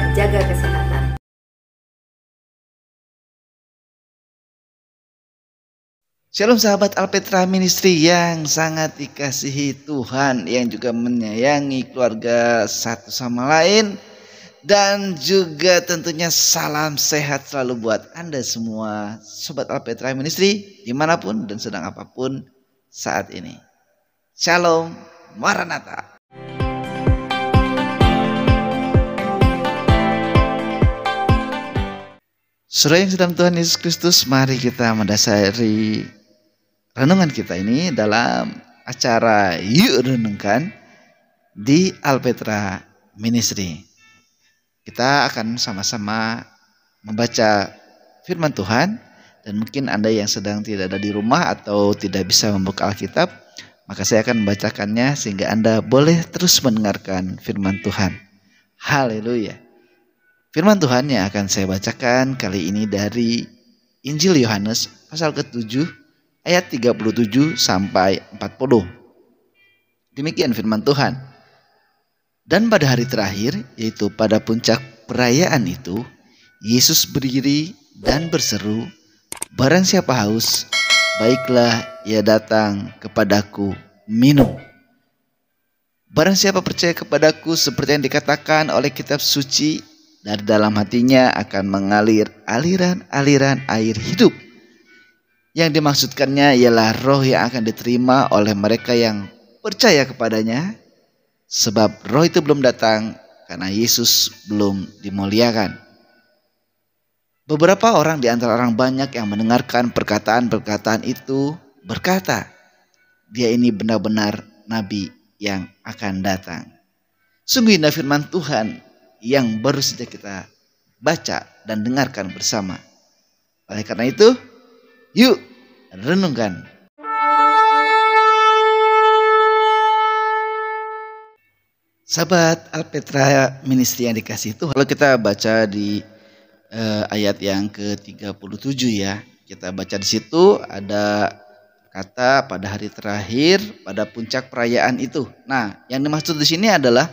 dan jaga kesehatan. Shalom sahabat Alpetra Ministry yang sangat dikasihi Tuhan, yang juga menyayangi keluarga satu sama lain. Dan juga tentunya salam sehat selalu buat Anda semua Sobat Alpetra Ministry dimanapun dan sedang apapun saat ini. Shalom, Maranatha. Saudara yang sedang Tuhan Yesus Kristus, mari kita mendasari renungan kita ini dalam acara Yuk Renungkan di Alpetra Ministry. Kita akan sama-sama membaca firman Tuhan, dan mungkin Anda yang sedang tidak ada di rumah atau tidak bisa membuka Alkitab, maka saya akan membacakannya sehingga Anda boleh terus mendengarkan firman Tuhan. Haleluya. Firman Tuhan yang akan saya bacakan kali ini dari Injil Yohanes pasal ke-7 ayat 37 sampai 40. Demikian firman Tuhan. Dan pada hari terakhir, yaitu pada puncak perayaan itu, Yesus berdiri dan berseru, "Barang siapa haus, baiklah ia datang kepadaku minum. Barang siapa percaya kepadaku, seperti yang dikatakan oleh kitab suci, dari dalam hatinya akan mengalir aliran-aliran air hidup." Yang dimaksudkannya ialah roh yang akan diterima oleh mereka yang percaya kepadanya, sebab roh itu belum datang karena Yesus belum dimuliakan. Beberapa orang di antara orang banyak yang mendengarkan perkataan-perkataan itu berkata, "Dia ini benar-benar nabi yang akan datang." Sungguh indah firman Tuhan yang baru saja kita baca dan dengarkan bersama. Oleh karena itu, yuk renungkan. Sahabat Alpetra Ministry yang dikasihi Tuhan, kalau kita baca di ayat yang ke-37 ya, kita baca di situ ada kata pada hari terakhir, pada puncak perayaan itu. Nah, yang dimaksud di sini adalah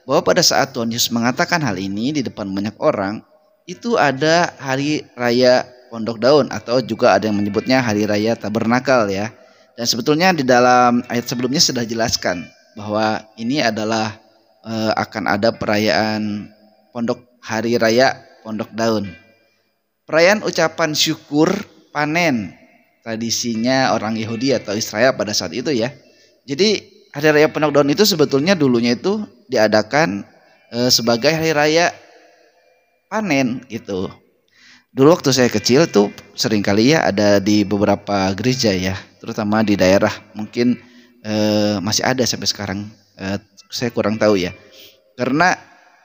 bahwa pada saat Tuhan Yesus mengatakan hal ini di depan banyak orang, itu ada hari raya Pondok Daun, atau juga ada yang menyebutnya hari raya Tabernakel ya. Dan sebetulnya di dalam ayat sebelumnya sudah jelaskan bahwa ini adalah akan ada perayaan hari raya Pondok Daun. Perayaan ucapan syukur panen, tradisinya orang Yahudi atau Israel pada saat itu ya. Jadi hari raya Pondok Daun itu sebetulnya dulunya itu diadakan sebagai hari raya panen gitu. Dulu waktu saya kecil tuh sering kali ya ada di beberapa gereja ya, terutama di daerah, mungkin masih ada sampai sekarang, saya kurang tahu ya. Karena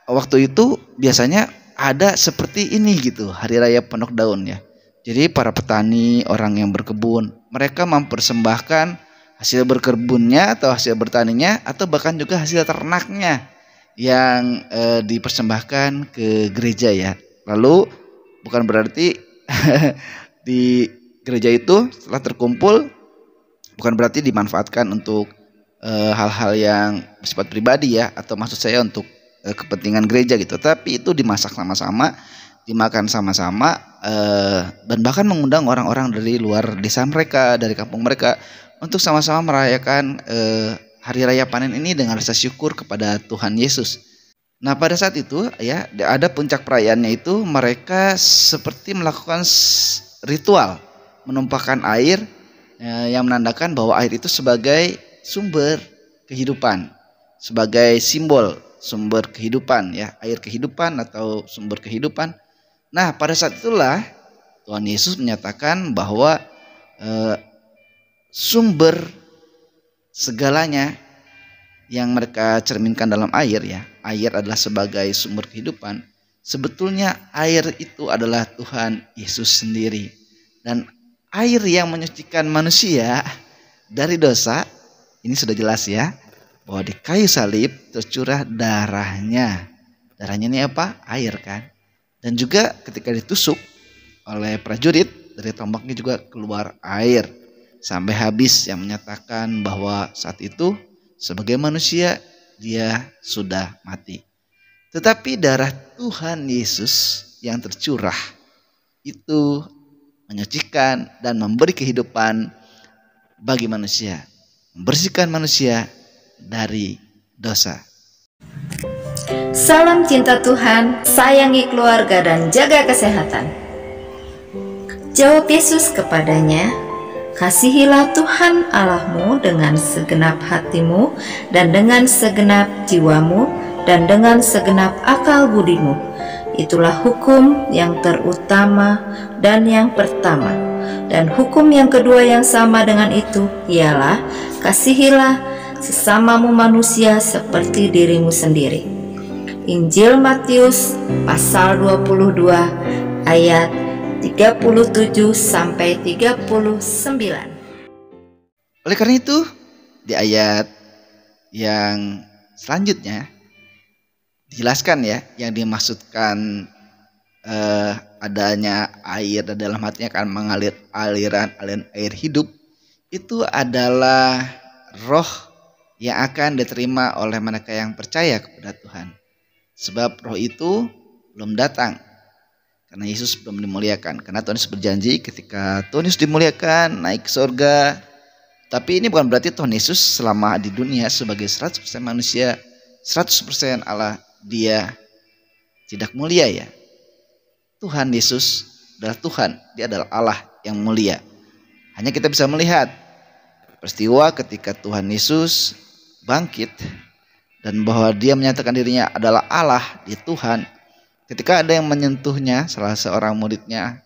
waktu itu biasanya ada seperti ini gitu, hari raya Pondok Daun ya. Jadi para petani, orang yang berkebun, mereka mempersembahkan hasil berkebunnya atau hasil bertaninya, atau bahkan juga hasil ternaknya yang dipersembahkan ke gereja ya. Lalu bukan berarti di gereja itu setelah terkumpul bukan berarti dimanfaatkan untuk hal-hal yang bersifat pribadi ya, atau maksud saya untuk kepentingan gereja gitu. Tapi itu dimasak sama-sama, dimakan sama-sama, dan bahkan mengundang orang-orang dari luar desa mereka, dari kampung mereka, untuk sama-sama merayakan hari raya panen ini dengan rasa syukur kepada Tuhan Yesus. Nah, pada saat itu ya ada puncak perayaannya itu, mereka seperti melakukan ritual menumpahkan air yang menandakan bahwa air itu sebagai sumber kehidupan, sebagai simbol sumber kehidupan ya, air kehidupan atau sumber kehidupan. Nah, pada saat itulah Tuhan Yesus menyatakan bahwa sumber segalanya yang mereka cerminkan dalam air ya, air adalah sebagai sumber kehidupan. Sebetulnya air itu adalah Tuhan Yesus sendiri. Dan air yang menyucikan manusia dari dosa, ini sudah jelas ya, bahwa di kayu salib tercurah darahnya. Darahnya ini apa? Air kan. Dan juga ketika ditusuk oleh prajurit, dari tombaknya juga keluar air sampai habis, yang menyatakan bahwa saat itu sebagai manusia dia sudah mati. Tetapi darah Tuhan Yesus yang tercurah itu menyucikan dan memberi kehidupan bagi manusia, membersihkan manusia dari dosa. Salam cinta Tuhan, sayangi keluarga dan jaga kesehatan. Jawab Yesus kepadanya, kasihilah Tuhan Allahmu dengan segenap hatimu dan dengan segenap jiwamu dan dengan segenap akal budimu. Itulah hukum yang terutama dan yang pertama. Dan hukum yang kedua yang sama dengan itu ialah kasihilah sesamamu manusia seperti dirimu sendiri. Injil Matius pasal 22 ayat 37 sampai 39. Oleh karena itu, di ayat yang selanjutnya dijelaskan ya, yang dimaksudkan adanya air dan dalam hatinya akan mengalir aliran air hidup, itu adalah roh yang akan diterima oleh mereka yang percaya kepada Tuhan. Sebab roh itu belum datang karena Yesus belum dimuliakan. Karena Tuhan Yesus berjanji ketika Tuhan Yesus dimuliakan naik ke surga. Tapi ini bukan berarti Tuhan Yesus selama di dunia sebagai 100% manusia, 100% Allah, dia tidak mulia ya. Tuhan Yesus adalah Tuhan, dia adalah Allah yang mulia. Hanya kita bisa melihat peristiwa ketika Tuhan Yesus bangkit dan bahwa dia menyatakan dirinya adalah Allah, dia Tuhan. Ketika ada yang menyentuhnya, salah seorang muridnya,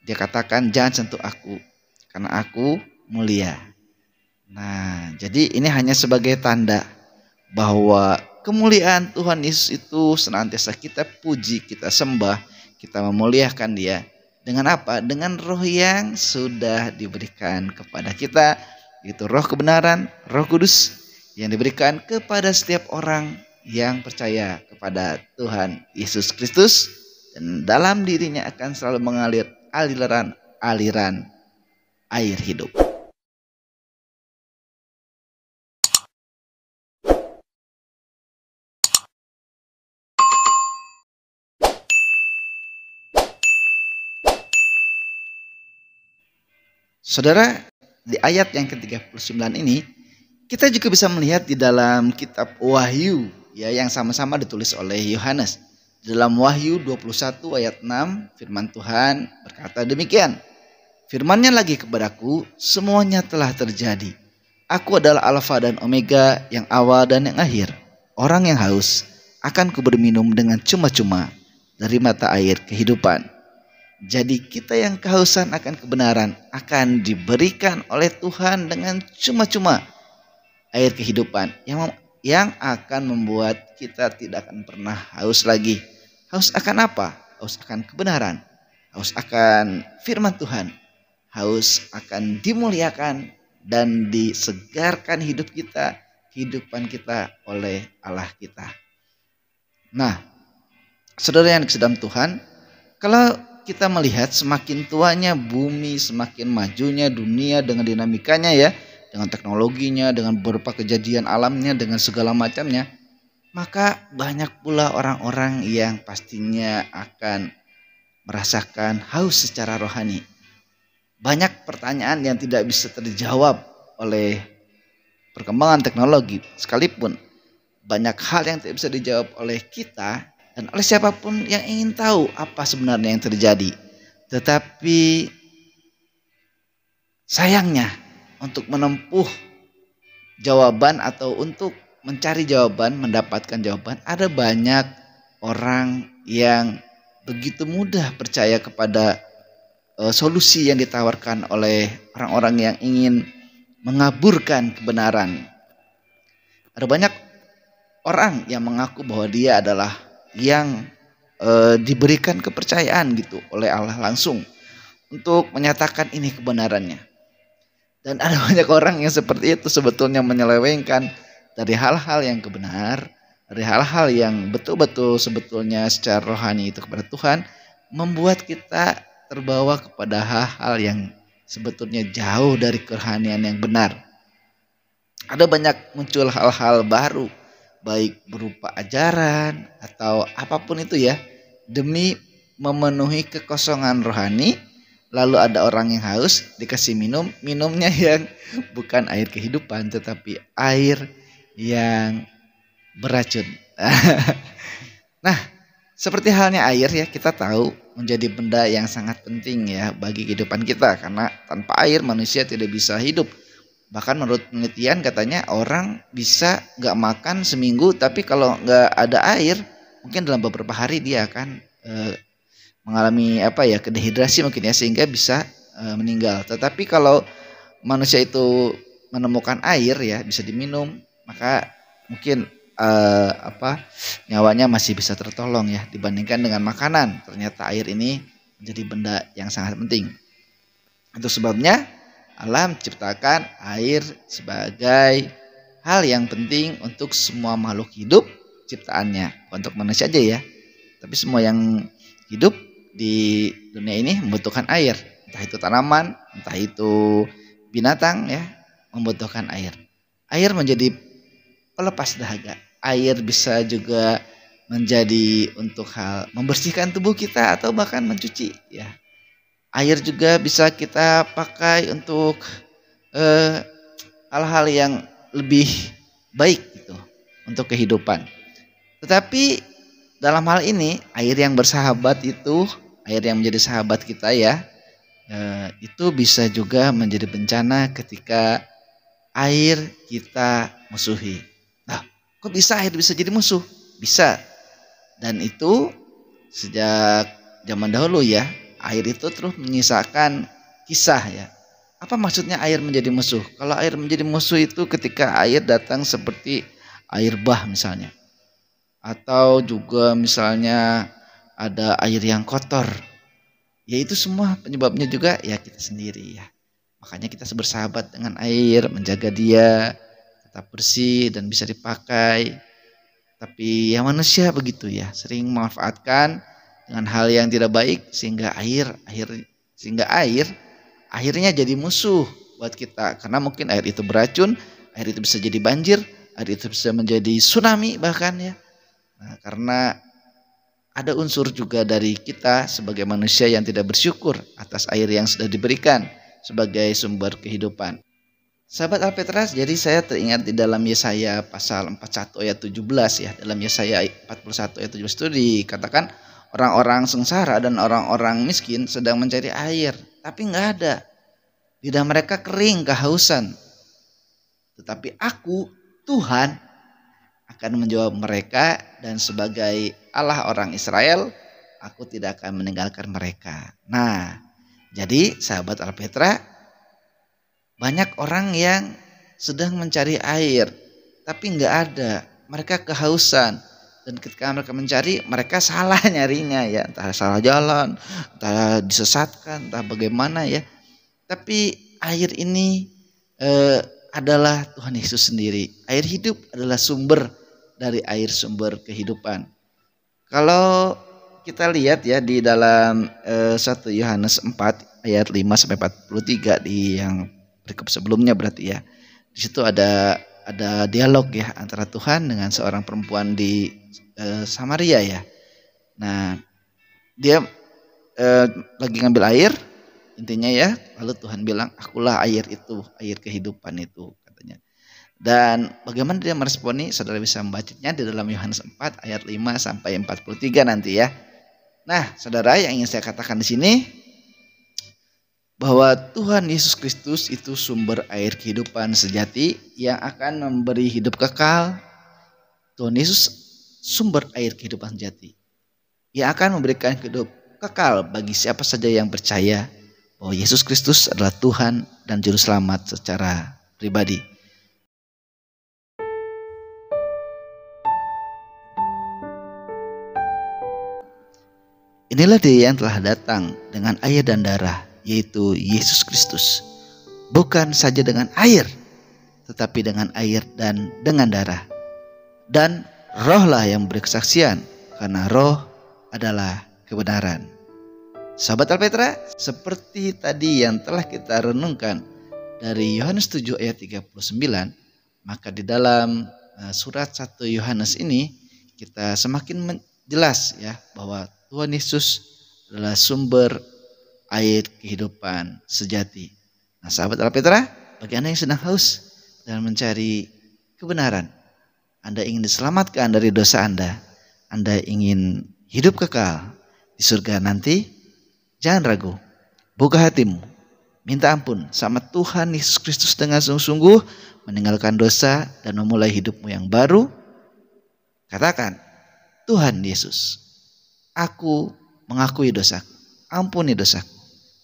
dia katakan, jangan sentuh aku karena aku mulia. Nah, jadi ini hanya sebagai tanda bahwa kemuliaan Tuhan Yesus itu senantiasa kita puji, kita sembah, kita memuliakan dia. Dengan apa? Dengan roh yang sudah diberikan kepada kita, yaitu roh kebenaran, roh kudus yang diberikan kepada setiap orang yang percaya kepada Tuhan Yesus Kristus. Dan dalam dirinya akan selalu mengalir aliran air hidup. Saudara, di ayat yang ke-39 ini kita juga bisa melihat di dalam kitab Wahyu ya, yang sama-sama ditulis oleh Yohanes. Di dalam Wahyu 21 ayat 6 firman Tuhan berkata demikian. Firman-Nya lagi kepadaku, semuanya telah terjadi. Aku adalah Alfa dan Omega, yang awal dan yang akhir. Orang yang haus akan kuberi minum dengan cuma-cuma dari mata air kehidupan. Jadi kita yang kehausan akan kebenaran akan diberikan oleh Tuhan dengan cuma-cuma air kehidupan yang akan membuat kita tidak akan pernah haus lagi. Haus akan apa? Haus akan kebenaran, haus akan firman Tuhan, haus akan dimuliakan dan disegarkan hidup kita, kehidupan kita oleh Allah kita. Nah, saudara yang dikasihi dalam Tuhan, kalau kita melihat semakin tuanya bumi, semakin majunya dunia dengan dinamikanya ya, dengan teknologinya, dengan beberapa kejadian alamnya, dengan segala macamnya, maka banyak pula orang-orang yang pastinya akan merasakan haus secara rohani. Banyak pertanyaan yang tidak bisa terjawab oleh perkembangan teknologi, sekalipun banyak hal yang tidak bisa dijawab oleh kita dan oleh siapapun yang ingin tahu apa sebenarnya yang terjadi. Tetapi sayangnya untuk menempuh jawaban atau untuk mencari jawaban, mendapatkan jawaban, ada banyak orang yang begitu mudah percaya kepada solusi yang ditawarkan oleh orang-orang yang ingin mengaburkan kebenaran. Ada banyak orang yang mengaku bahwa dia adalah yang diberikan kepercayaan gitu oleh Allah langsung untuk menyatakan ini kebenarannya. Dan ada banyak orang yang seperti itu sebetulnya menyelewengkan dari hal-hal yang kebenar, dari hal-hal yang betul-betul sebetulnya secara rohani itu kepada Tuhan, membuat kita terbawa kepada hal-hal yang sebetulnya jauh dari kerohanian yang benar. Ada banyak muncul hal-hal baru, baik berupa ajaran atau apapun itu ya, demi memenuhi kekosongan rohani. Lalu ada orang yang haus, dikasih minumnya yang bukan air kehidupan tetapi air yang beracun. Nah, seperti halnya air ya, kita tahu menjadi benda yang sangat penting ya bagi kehidupan kita, karena tanpa air manusia tidak bisa hidup. Bahkan menurut penelitian katanya orang bisa nggak makan seminggu, tapi kalau nggak ada air mungkin dalam beberapa hari dia akan mengalami kedehidrasi mungkin ya, sehingga bisa meninggal. Tetapi kalau manusia itu menemukan air ya bisa diminum, maka mungkin nyawanya masih bisa tertolong ya dibandingkan dengan makanan. Ternyata air ini menjadi benda yang sangat penting. Itu sebabnya Allah menciptakan air sebagai hal yang penting untuk semua makhluk hidup ciptaannya. Untuk manusia aja ya, tapi semua yang hidup di dunia ini membutuhkan air. Entah itu tanaman, entah itu binatang ya, membutuhkan air. Air menjadi pelepas dahaga. Air bisa juga menjadi untuk hal membersihkan tubuh kita atau bahkan mencuci ya. Air juga bisa kita pakai untuk hal-hal yang lebih baik gitu untuk kehidupan. Tetapi dalam hal ini air yang bersahabat itu, air yang menjadi sahabat kita ya, itu bisa juga menjadi bencana ketika air kita musuhi. Nah, kok bisa air bisa jadi musuh? Bisa. Dan itu sejak zaman dahulu ya, air itu terus menyisakan kisah ya. Apa maksudnya air menjadi musuh? Kalau air menjadi musuh itu ketika air datang seperti air bah misalnya. Atau juga misalnya ada air yang kotor. Ya itu semua penyebabnya juga ya kita sendiri ya. Makanya kita bersahabat dengan air, menjaga dia tetap bersih dan bisa dipakai. Tapi ya manusia begitu ya, sering memanfaatkan dengan hal yang tidak baik sehingga akhirnya jadi musuh buat kita. Karena mungkin air itu beracun, air itu bisa jadi banjir, air itu bisa menjadi tsunami bahkan ya. Nah, karena ada unsur juga dari kita sebagai manusia yang tidak bersyukur atas air yang sudah diberikan sebagai sumber kehidupan. Sahabat Alpetras, jadi saya teringat di dalam Yesaya pasal 41 ayat 17 ya. Dalam Yesaya 41 ayat 17 itu dikatakan orang-orang sengsara dan orang-orang miskin sedang mencari air, tapi nggak ada. Lidah mereka kering kehausan. Tetapi aku, Tuhan, akan menjawab mereka, dan sebagai Allah orang Israel, aku tidak akan meninggalkan mereka. Nah, jadi sahabat Alpetra, banyak orang yang sedang mencari air, tapi nggak ada. Mereka kehausan. Dan ketika mereka mencari, mereka salah nyarinya ya. Entah salah jalan, entah disesatkan, entah bagaimana ya. Tapi air ini adalah Tuhan Yesus sendiri. Air hidup adalah sumber dari air sumber kehidupan. Kalau kita lihat ya di dalam 1 Yohanes 4 ayat 5-43 di yang berikut sebelumnya berarti ya. Di situ ada dialog ya antara Tuhan dengan seorang perempuan di Samaria ya. Nah, dia lagi ngambil air intinya ya. Lalu Tuhan bilang, "Akulah air itu, air kehidupan itu," katanya. Dan bagaimana dia meresponi? Saudara bisa membacanya di dalam Yohanes 4 ayat 5-43 nanti ya. Nah, saudara, yang ingin saya katakan di sini bahwa Tuhan Yesus Kristus itu sumber air kehidupan sejati yang akan memberi hidup kekal. Tuhan Yesus sumber air kehidupan sejati yang akan memberikan hidup kekal bagi siapa saja yang percaya bahwa Yesus Kristus adalah Tuhan dan Juru Selamat secara pribadi. Inilah Dia yang telah datang dengan air dan darah, yaitu Yesus Kristus. Bukan saja dengan air, tetapi dengan air dan dengan darah. Dan Rohlah yang beri kesaksian, karena Roh adalah kebenaran. Sahabat Alpetra, seperti tadi yang telah kita renungkan dari Yohanes 7 ayat 39, maka di dalam surat 1 Yohanes ini kita semakin jelas ya bahwa Tuhan Yesus adalah sumber air kehidupan sejati. Nah, sahabat Alpetra, bagi Anda yang sedang haus dan mencari kebenaran, Anda ingin diselamatkan dari dosa Anda ingin hidup kekal di surga nanti, jangan ragu, buka hatimu, minta ampun sama Tuhan Yesus Kristus dengan sungguh-sungguh, meninggalkan dosa dan memulai hidupmu yang baru. Katakan, Tuhan Yesus, aku mengakui dosaku, ampuni dosaku,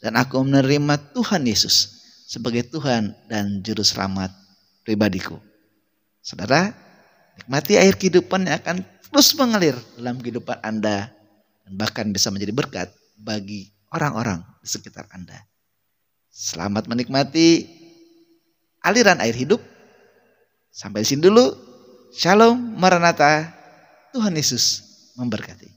dan aku menerima Tuhan Yesus sebagai Tuhan dan Juru Selamat pribadiku. Saudara, nikmati air kehidupan yang akan terus mengalir dalam kehidupan Anda dan bahkan bisa menjadi berkat bagi orang-orang di sekitar Anda. Selamat menikmati aliran air hidup. Sampai di sini dulu. Shalom Maranatha. Tuhan Yesus memberkati.